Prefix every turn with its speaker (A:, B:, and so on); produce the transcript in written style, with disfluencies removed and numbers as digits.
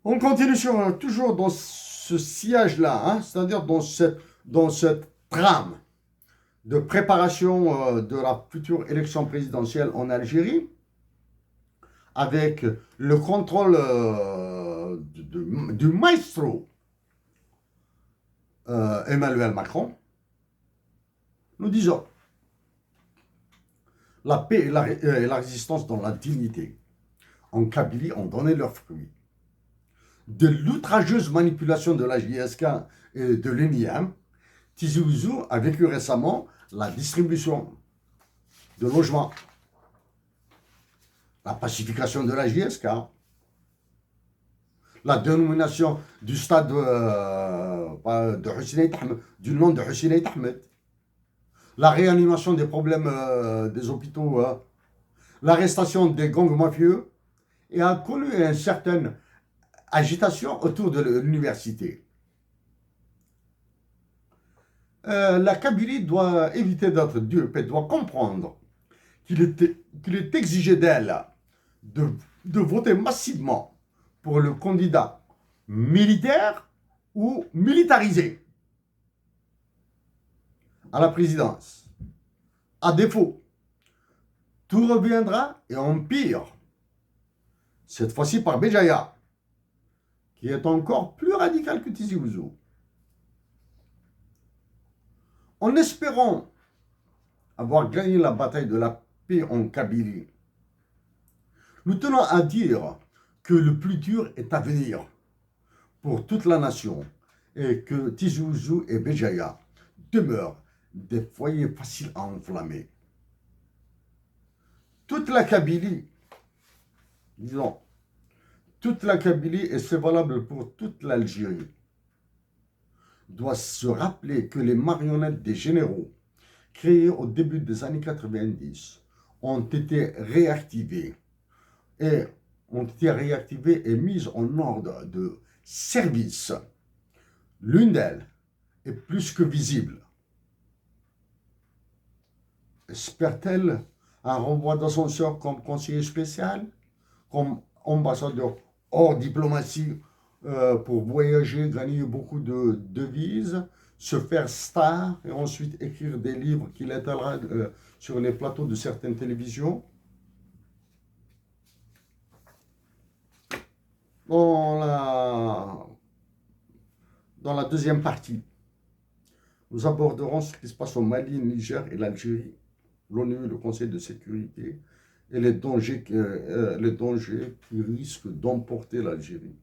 A: On continue toujours dans ce sillage-là, hein, c'est-à-dire dans cette trame de préparation de la future élection présidentielle en Algérie, avec le contrôle du maestro Emmanuel Macron. Nous disons la paix et la résistance dans la dignité. En Kabylie ont donné leurs fruits. De l'outrageuse manipulation de la JSK et de l'ENIAM, Tizi Ouzou a vécu récemment la distribution de logements, la pacification de la JSK, la dénomination du stade de Hussein Ahmed, du nom de Hussein Ahmed, la réanimation des problèmes des hôpitaux, l'arrestation des gangs mafieux, et a connu une certaine agitation autour de l'université. La Kabylie doit éviter d'être dupe et doit comprendre qu'il est exigé d'elle de voter massivement pour le candidat militaire ou militarisé à la présidence. À défaut, tout reviendra et en pire, cette fois-ci par Béjaïa, qui est encore plus radical que Tizi Ouzou. En espérant avoir gagné la bataille de la paix en Kabylie, nous tenons à dire que le plus dur est à venir pour toute la nation et que Tizi Ouzou et Béjaïa demeurent des foyers faciles à enflammer. Toute la Kabylie, disons, toute la Kabylie, et c'est valable pour toute l'Algérie, doit se rappeler que les marionnettes des généraux créés au début des années 90 ont été réactivées et mises en ordre de service. L'une d'elles est plus que visible. Espère-t-elle un renvoi d'ascenseur comme conseiller spécial, comme ambassadeur hors diplomatie pour voyager, gagner beaucoup de devises, se faire star et ensuite écrire des livres qu'il étalera sur les plateaux de certaines télévisions? Dans la deuxième partie, nous aborderons ce qui se passe au Mali, Niger et l'Algérie, l'ONU, le Conseil de sécurité et les dangers qui risquent d'emporter l'Algérie.